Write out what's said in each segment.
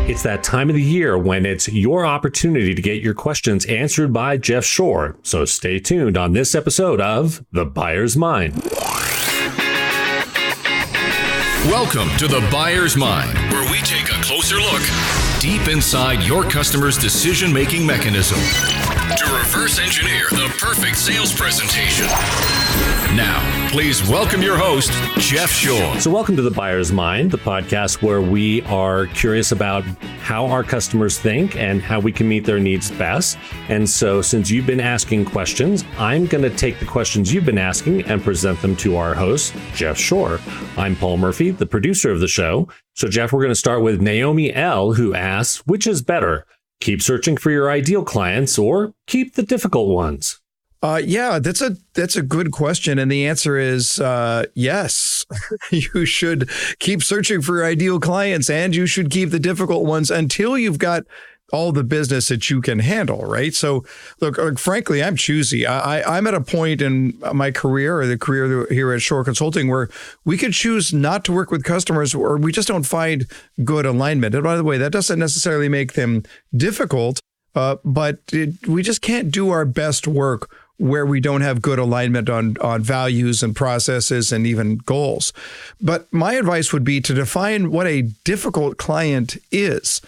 It's that time of the year when it's your opportunity to get your questions answered by Jeff Shore. So stay tuned on this episode of The Buyer's Mind. Welcome to The Buyer's Mind, where we take a closer look deep inside your customer's decision-making mechanism to reverse engineer the perfect sales presentation. Now, please welcome your host, Jeff Shore. So welcome to The Buyer's Mind, the podcast where we are curious about how our customers think and how we can meet their needs best. And so since you've been asking questions, I'm going to take the questions you've been asking and present them to our host, Jeff Shore. I'm Paul Murphy, the producer of the show. So Jeff, we're going to start with Naomi L., who asks, which is better? Keep searching for your ideal clients or keep the difficult ones? Yeah, that's a good question. And the answer is yes. You should keep searching for your ideal clients and you should keep the difficult ones until you've got all the business that you can handle, right? So look, frankly, I'm choosy. I'm at a point in my career or the career here at Shore Consulting where we could choose not to work with customers or we just don't find good alignment. And by the way, that doesn't necessarily make them difficult, but we just can't do our best work where we don't have good alignment on values and processes and even goals. But my advice would be to define what a difficult client is,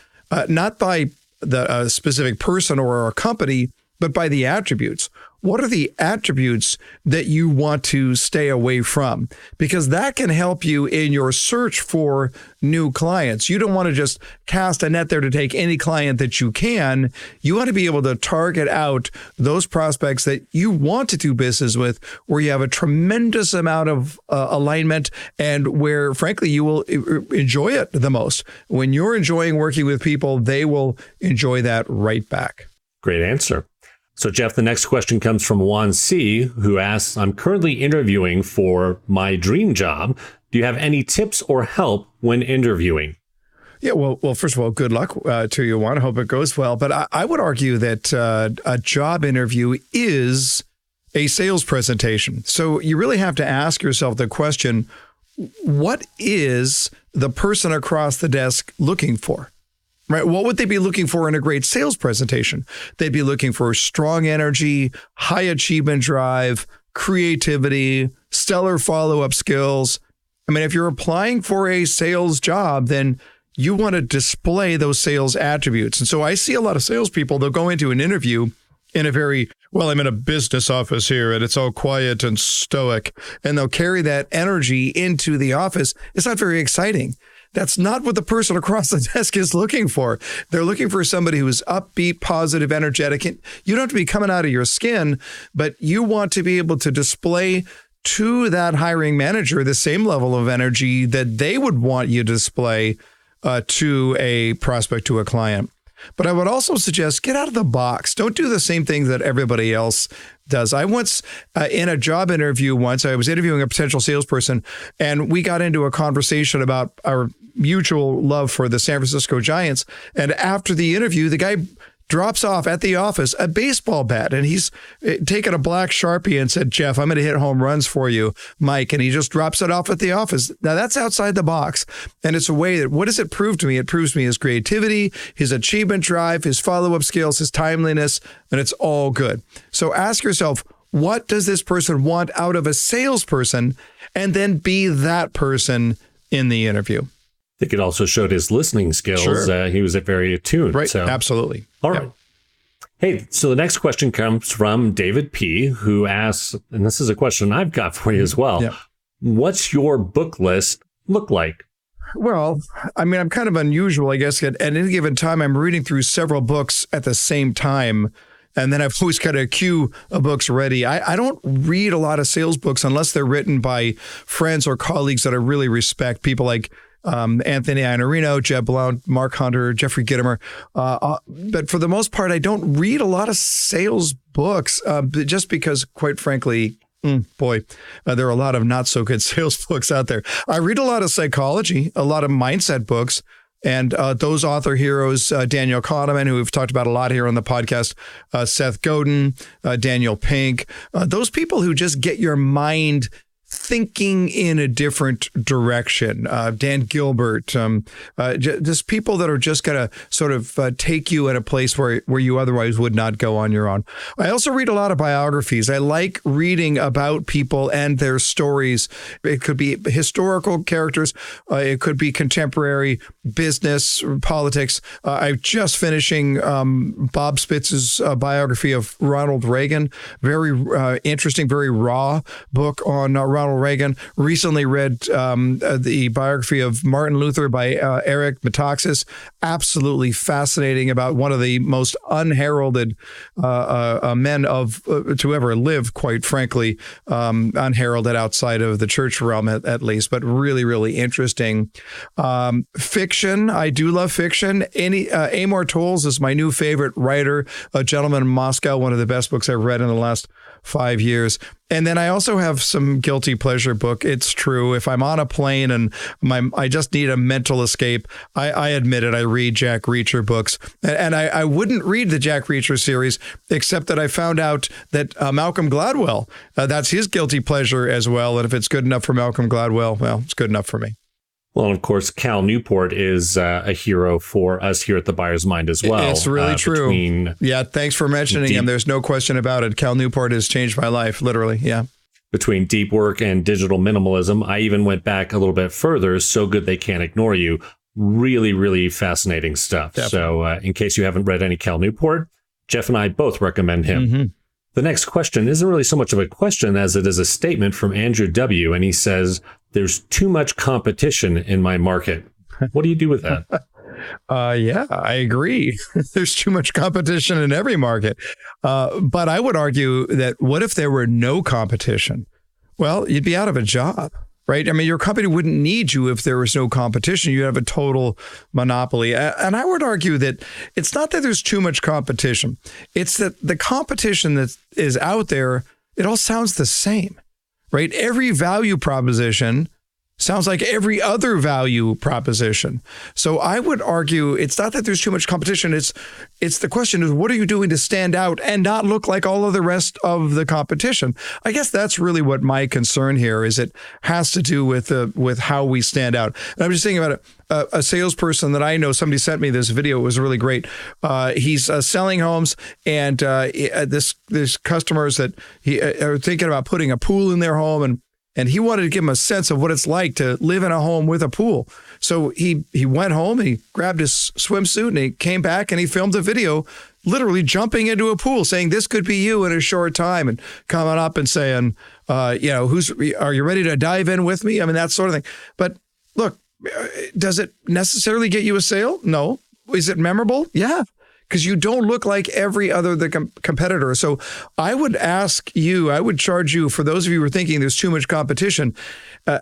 not by the specific person or a company, but by the attributes. What are the attributes that you want to stay away from? Because that can help you in your search for new clients. You don't want to just cast a net there to take any client that you can. You want to be able to target out those prospects that you want to do business with, where you have a tremendous amount of alignment and where, frankly, you will enjoy it the most. When you're enjoying working with people, they will enjoy that right back. Great answer. So, Jeff, the next question comes from Juan C., who asks, I'm currently interviewing for my dream job. Do you have any tips or help when interviewing? Yeah, well, first of all, good luck to you, Juan. I hope it goes well. But I would argue that a job interview is a sales presentation. So you really have to ask yourself the question, what is the person across the desk looking for? Right? What would they be looking for in a great sales presentation? They'd be looking for strong energy, high achievement drive, creativity, stellar follow-up skills. I mean, if you're applying for a sales job, then you want to display those sales attributes. And so I see a lot of salespeople, they'll go into an interview in a very, well, I'm in a business office here and it's all quiet and stoic. And they'll carry that energy into the office. It's not very exciting. That's not what the person across the desk is looking for. They're looking for somebody who is upbeat, positive, energetic. And you don't have to be coming out of your skin, but you want to be able to display to that hiring manager the same level of energy that they would want you to display to a prospect, to a client. But I would also suggest get out of the box. Don't do the same thing that everybody else does. I once, in a job interview I was interviewing a potential salesperson, and we got into a conversation about our mutual love for the San Francisco Giants. And after the interview, the guy drops off at the office a baseball bat, and he's taken a black Sharpie and said, Jeff, I'm going to hit home runs for you, Mike. And he just drops it off at the office. Now that's outside the box. And it's a way that, what does it prove to me? It proves to me his creativity, his achievement drive, his follow-up skills, his timeliness, and it's all good. So ask yourself, what does this person want out of a salesperson? And then be that person in the interview. I think it also showed his listening skills. Sure. He was very attuned. Right. So. Absolutely. All right. Hey, so the next question comes from David P., who asks, and this is a question I've got for you as well. Yeah. What's your book list look like? Well, I mean, I'm kind of unusual, I guess. At any given time, I'm reading through several books at the same time. And then I've always got a queue of books ready. I don't read a lot of sales books unless they're written by friends or colleagues that I really respect. People like Anthony Iannarino, Jeb Blount, Mark Hunter, Jeffrey Gitomer. But for the most part, I don't read a lot of sales books just because, quite frankly, there are a lot of not so good sales books out there. I read a lot of psychology, a lot of mindset books. And those author heroes, Daniel Kahneman, who we've talked about a lot here on the podcast, Seth Godin, Daniel Pink, those people who just get your mind thinking in a different direction. Dan Gilbert, just people that are just going to sort of take you at a place where you otherwise would not go on your own. I also read a lot of biographies. I like reading about people and their stories. It could be historical characters. It could be contemporary business, politics. I'm just finishing Bob Spitz's biography of Ronald Reagan. Very interesting, very raw book on Ronald Reagan. Recently read the biography of Martin Luther by Eric Metaxas. Absolutely fascinating, about one of the most unheralded men to ever live, quite frankly, unheralded outside of the church realm at least, but really, really interesting. Fiction, I do love fiction. Amor Towles is my new favorite writer, A Gentleman in Moscow, one of the best books I've read in the last 5 years. And then I also have some guilty pleasure book. It's true. If I'm on a plane and I just need a mental escape, I admit it, I read Jack Reacher books. And I wouldn't read the Jack Reacher series, except that I found out that Malcolm Gladwell, that's his guilty pleasure as well. And if it's good enough for Malcolm Gladwell, well, it's good enough for me. Well, and of course, Cal Newport is a hero for us here at the Buyer's Mind as well. It's really true. Yeah, thanks for mentioning him. There's no question about it. Cal Newport has changed my life, literally. Yeah. Between deep work and digital minimalism, I even went back a little bit further. So Good They Can't Ignore You. Really, really fascinating stuff. Definitely. So in case you haven't read any Cal Newport, Jeff and I both recommend him. Mm-hmm. The next question isn't really so much of a question as it is a statement from Andrew W. And he says, there's too much competition in my market. What do you do with that? Yeah, I agree. There's too much competition in every market. But I would argue that what if there were no competition? Well, you'd be out of a job, right? I mean, your company wouldn't need you if there was no competition. You'd have a total monopoly. And I would argue that it's not that there's too much competition. It's that the competition that is out there, it all sounds the same, right? Every value proposition sounds like every other value proposition. So I would argue it's not that there's too much competition. It's the question is, what are you doing to stand out and not look like all of the rest of the competition? I guess that's really what my concern here is. It has to do with how we stand out. And I'm just thinking about a salesperson that I know. Somebody sent me this video. It was really great. He's selling homes, and this customers that he are thinking about putting a pool in their home, and he wanted to give him a sense of what it's like to live in a home with a pool. So he went home, and he grabbed his swimsuit, and he came back and he filmed a video literally jumping into a pool, saying, this could be you in a short time, and coming up and saying, are you ready to dive in with me? I mean, that sort of thing. But look, does it necessarily get you a sale? No. Is it memorable? Yeah. Because you don't look like every other competitor. So I would charge you, for those of you who are thinking there's too much competition,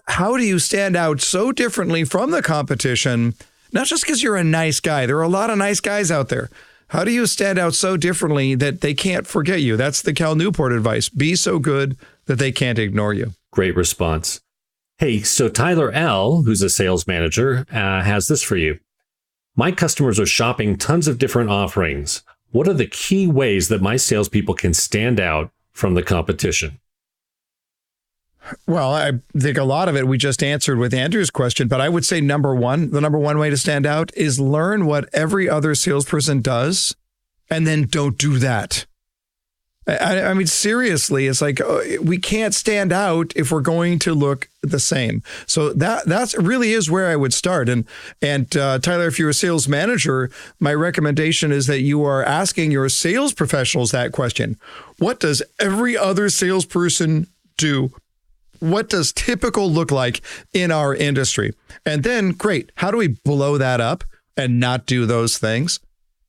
how do you stand out so differently from the competition? Not just because you're a nice guy. There are a lot of nice guys out there. How do you stand out so differently that they can't forget you? That's the Cal Newport advice. Be so good that they can't ignore you. Great response. Hey, so Tyler L., who's a sales manager, has this for you. My customers are shopping tons of different offerings. What are the key ways that my salespeople can stand out from the competition? Well, I think a lot of it we just answered with Andrew's question, but I would say the number one way to stand out is learn what every other salesperson does, and then don't do that. I mean, seriously, it's like we can't stand out if we're going to look the same. So that's really is where I would start. And Tyler, if you're a sales manager, my recommendation is that you are asking your sales professionals that question. What does every other salesperson do? What does typical look like in our industry? And then, great, how do we blow that up and not do those things?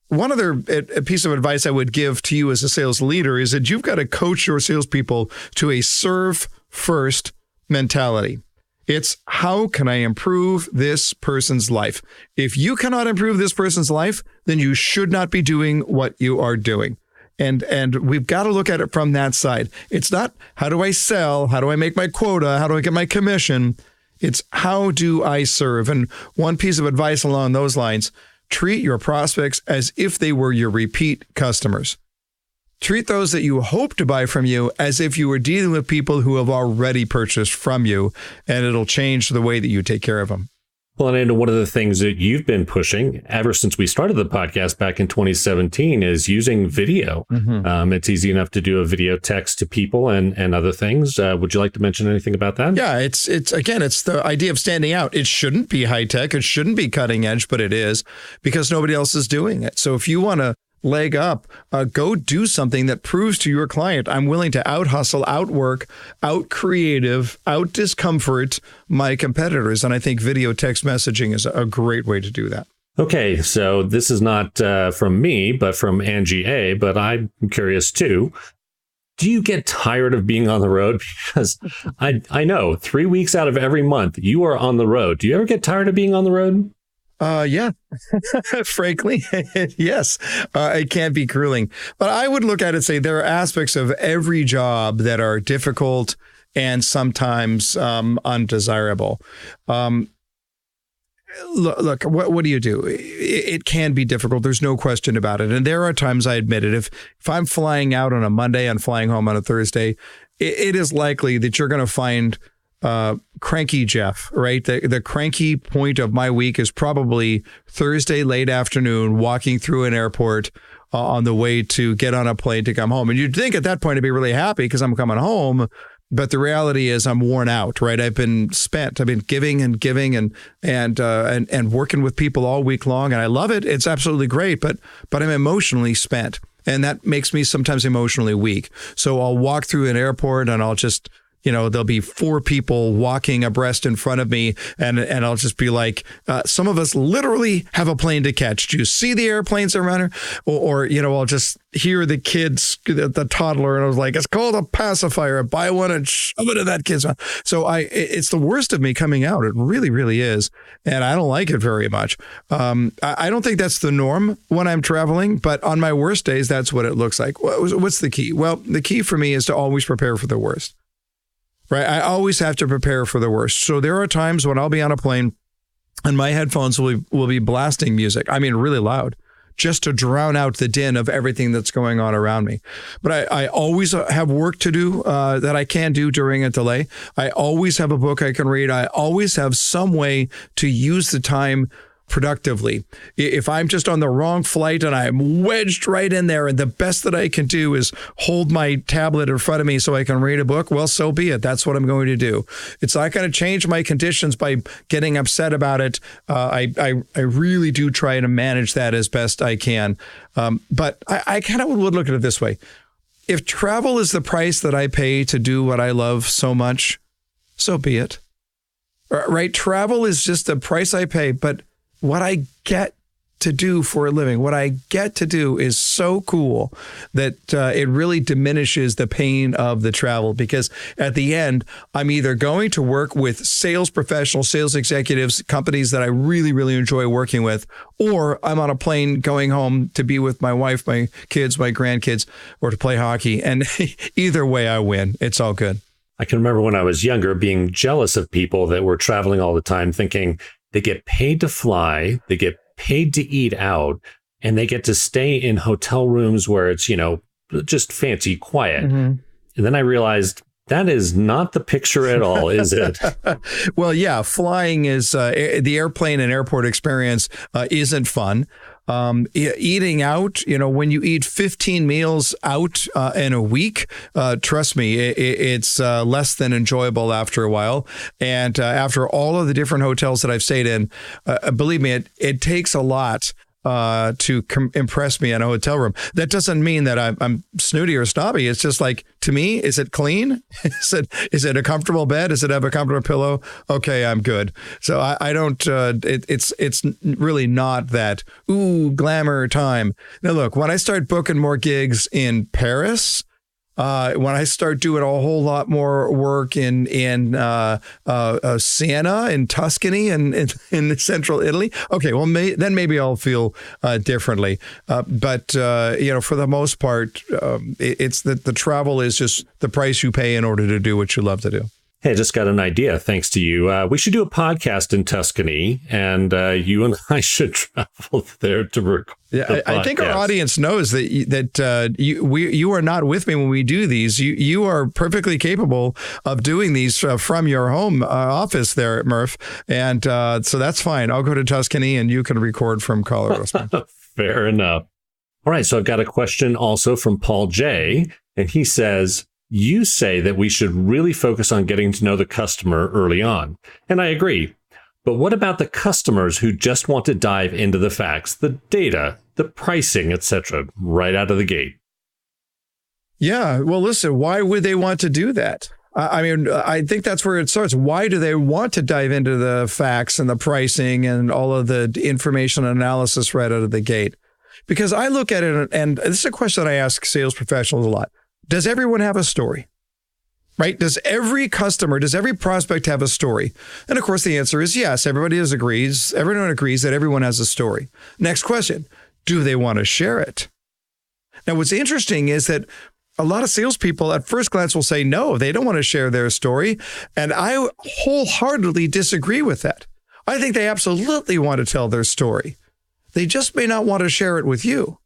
One other piece of advice I would give to you as a sales leader is that you've got to coach your salespeople to a serve first mentality. It's how can I improve this person's life? If you cannot improve this person's life, then you should not be doing what you are doing. And we've got to look at it from that side. It's not how do I sell? How do I make my quota? How do I get my commission? It's how do I serve? And one piece of advice along those lines, treat your prospects as if they were your repeat customers. treat those that you hope to buy from you as if you were dealing with people who have already purchased from you, and it'll change the way that you take care of them. Well, and I know one of the things that you've been pushing ever since we started the podcast back in 2017 is using video. It's easy enough to do a video text to people and other things. Would you like to mention anything about that? Yeah, it's the idea of standing out. It shouldn't be high tech. It shouldn't be cutting edge, but it is because nobody else is doing it. So if you want to leg up, go do something that proves to your client, I'm willing to out hustle, outwork, out creative, out discomfort my competitors. And I think video text messaging is a great way to do that. Okay, so this is not from me, but from Angie A, but I'm curious too. Do you get tired of being on the road? Because I know 3 weeks out of every month you are on the road. Do you ever get tired of being on the road? Yeah, frankly, yes, it can be grueling. But I would look at it and say there are aspects of every job that are difficult and sometimes undesirable. Look, what do you do? It can be difficult. There's no question about it. And there are times, I admit it, if I'm flying out on a Monday and flying home on a Thursday, it is likely that you're going to find cranky Jeff, right? The cranky point of my week is probably Thursday late afternoon, walking through an airport on the way to get on a plane to come home. And you'd think at that point I'd be really happy because I'm coming home. But the reality is I'm worn out, right? I've been giving and working with people all week long. And I love it. It's absolutely great. But I'm emotionally spent. And that makes me sometimes emotionally weak. So I'll walk through an airport and I'll just, there'll be 4 people walking abreast in front of me. And I'll just be like, some of us literally have a plane to catch. Do you see the airplanes around here? Or I'll just hear the kids, the toddler, and I was like, it's called a pacifier. Buy one and shove it in that kid's mouth. So it's the worst of me coming out. It really, really is. And I don't like it very much. I don't think that's the norm when I'm traveling, but on my worst days, that's what it looks like. What's the key? Well, the key for me is to always prepare for the worst. Right. I always have to prepare for the worst. So there are times when I'll be on a plane and my headphones will be blasting music. I mean, really loud, just to drown out the din of everything that's going on around me. But I always have work to do that I can do during a delay. I always have a book I can read. I always have some way to use the time productively. If I'm just on the wrong flight and I'm wedged right in there and the best that I can do is hold my tablet in front of me so I can read a book, well, so be it. That's what I'm going to do. It's not going to change my conditions by getting upset about it. I really do try to manage that as best I can. But I kind of would look at it this way. If travel is the price that I pay to do what I love so much, so be it. Right? Travel is just the price I pay, but what I get to do for a living, what I get to do is so cool that it really diminishes the pain of the travel, because at the end, I'm either going to work with sales professionals, sales executives, companies that I really, really enjoy working with, or I'm on a plane going home to be with my wife, my kids, my grandkids, or to play hockey. And either way, I win. It's all good. I can remember when I was younger being jealous of people that were traveling all the time, thinking, they get paid to fly, they get paid to eat out, and they get to stay in hotel rooms where it's, just fancy, quiet. Mm-hmm. And then I realized that is not the picture at all, is it? Well, yeah, flying is the airplane and airport experience isn't fun. Eating out, when you eat 15 meals out in a week, trust me, it's less than enjoyable after a while. And after all of the different hotels that I've stayed in, believe me, it takes a lot to impress me in a hotel room. That doesn't mean that I'm snooty or snobby. It's just like, to me, is it clean? Is it a comfortable bed? Does it have a comfortable pillow? Okay, I'm good. So I don't, it's really not that, glamour time. Now look, when I start booking more gigs in Paris, when I start doing a whole lot more work in Siena, in Tuscany, and in central Italy, okay, well, then maybe I'll feel differently. But for the most part, it's that the travel is just the price you pay in order to do what you love to do. Hey, I just got an idea. Thanks to you. We should do a podcast in Tuscany, and you and I should travel there to record. Yeah, I think our audience knows that you are not with me when we do these. You are perfectly capable of doing these from your home office there at Murph, and so that's fine. I'll go to Tuscany, and you can record from Colorado Springs. Fair enough. All right, so I've got a question also from Paul J., and he says, you say that we should really focus on getting to know the customer early on. And I agree. But what about the customers who just want to dive into the facts, the data, the pricing, etc., right out of the gate? Yeah, well, listen, why would they want to do that? I mean, I think that's where it starts. Why do they want to dive into the facts and the pricing and all of the information analysis right out of the gate? Because I look at it, and this is a question that I ask sales professionals a lot. Does everyone have a story? Right? Does every customer, does every prospect have a story? And of course, the answer is yes. Everyone agrees that everyone has a story. Next question, do they want to share it? Now, what's interesting is that a lot of salespeople at first glance will say, no, they don't want to share their story. And I wholeheartedly disagree with that. I think they absolutely want to tell their story. They just may not want to share it with you.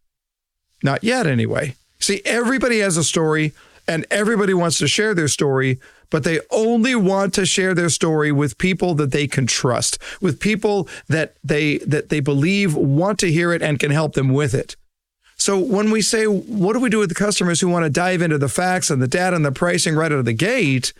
Not yet, anyway. See, everybody has a story and everybody wants to share their story, but they only want to share their story with people that they can trust, with people that they believe want to hear it and can help them with it. So when we say, what do we do with the customers who want to dive into the facts and the data and the pricing right out of the gate?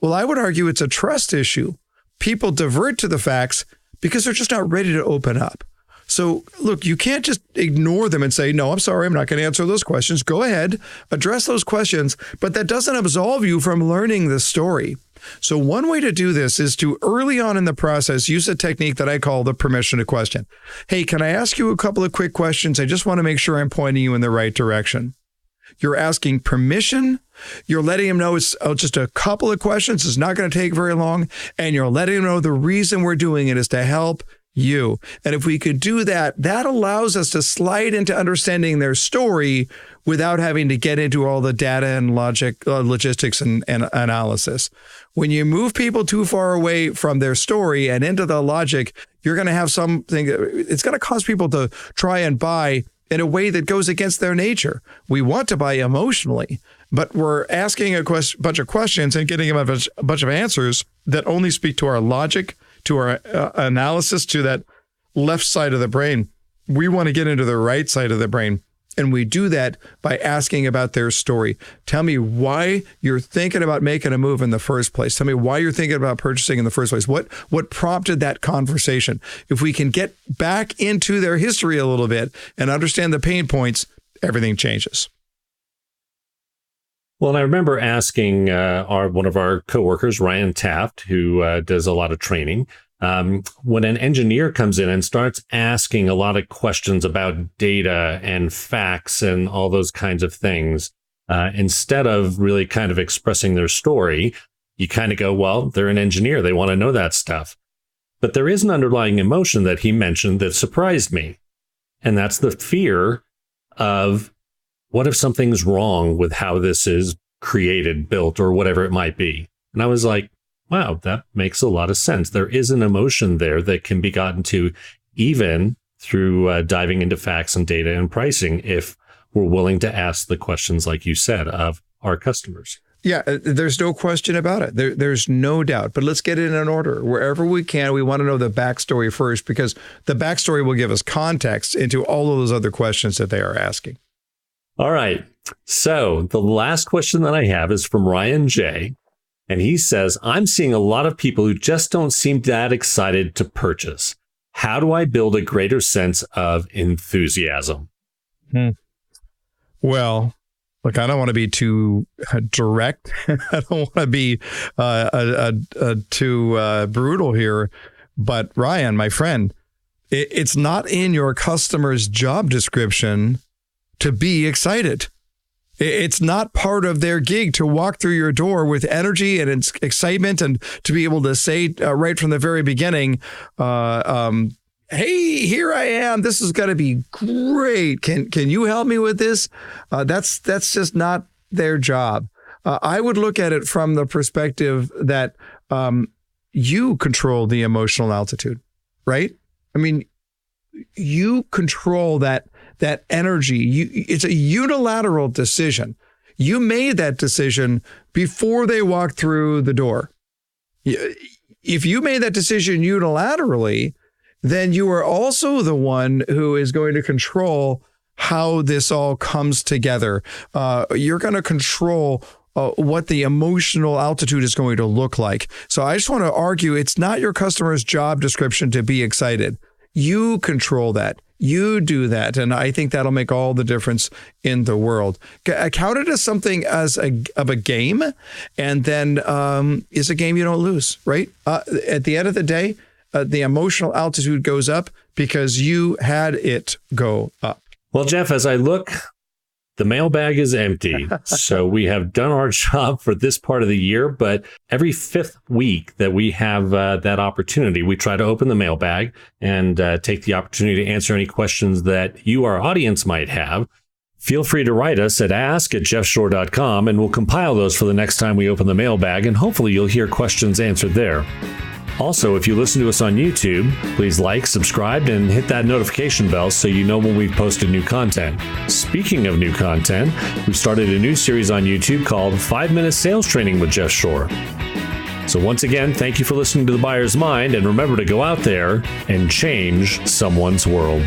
Well, I would argue it's a trust issue. People divert to the facts because they're just not ready to open up. So, look, you can't just ignore them and say, no, I'm sorry, I'm not going to answer those questions. Go ahead, address those questions, but that doesn't absolve you from learning the story. So one way to do this is to early on in the process, use a technique that I call the permission to question. Hey, can I ask you a couple of quick questions? I just want to make sure I'm pointing you in the right direction. You're asking permission. You're letting him know it's just a couple of questions. It's not going to take very long. And you're letting him know the reason we're doing it is to help you. And if we could do that, that allows us to slide into understanding their story without having to get into all the data and logistics and analysis. When you move people too far away from their story and into the logic, you're going to have something, it's going to cause people to try and buy in a way that goes against their nature. We want to buy emotionally, but we're asking a bunch of questions and getting a bunch of answers that only speak to our logic, to our analysis, to that left side of the brain. We want to get into the right side of the brain. And we do that by asking about their story. Tell me why you're thinking about making a move in the first place. Tell me why you're thinking about purchasing in the first place. What prompted that conversation? If we can get back into their history a little bit and understand the pain points, everything changes. Well, and I remember asking one of our coworkers, Ryan Taft, who does a lot of training, when an engineer comes in and starts asking a lot of questions about data and facts and all those kinds of things, instead of really kind of expressing their story, you kind of go, well, they're an engineer. They want to know that stuff. But there is an underlying emotion that he mentioned that surprised me. And that's the fear of, what if something's wrong with how this is created, built, or whatever it might be? And I was like, wow, that makes a lot of sense. There is an emotion there that can be gotten to even through diving into facts and data and pricing if we're willing to ask the questions, like you said, of our customers. Yeah, there's no question about it. There's no doubt. But let's get it in order. Wherever we can, we want to know the backstory first, because the backstory will give us context into all of those other questions that they are asking. All right. So the last question that I have is from Ryan J. And he says, I'm seeing a lot of people who just don't seem that excited to purchase. How do I build a greater sense of enthusiasm? Well, look, I don't want to be too direct. I don't want to be too brutal here. But Ryan, my friend, it's not in your customer's job description to be excited. It's not part of their gig to walk through your door with energy and excitement and to be able to say right from the very beginning, hey, here I am. This is going to be great. Can you help me with this? That's just not their job. I would look at it from the perspective that you control the emotional altitude, right? I mean, you control that energy. It's a unilateral decision. You made that decision before they walked through the door. If you made that decision unilaterally, then you are also the one who is going to control how this all comes together. You're going to control what the emotional altitude is going to look like. So I just want to argue it's not your customer's job description to be excited. You control that. You do that. And I think that'll make all the difference in the world. Count it as something of a game. And then it's a game you don't lose, right? At the end of the day, the emotional altitude goes up because you had it go up. Well, Jeff, as I look, the mailbag is empty. So we have done our job for this part of the year, but every fifth week that we have that opportunity, we try to open the mailbag and take the opportunity to answer any questions that you, our audience, might have. Feel free to write us at ask@jeffshore.com, and we'll compile those for the next time we open the mailbag, and hopefully you'll hear questions answered there. Also, if you listen to us on YouTube, please like, subscribe, and hit that notification bell so you know when we've posted new content. Speaking of new content, we've started a new series on YouTube called 5-Minute Sales Training with Jeff Shore. So once again, thank you for listening to The Buyer's Mind, and remember to go out there and change someone's world.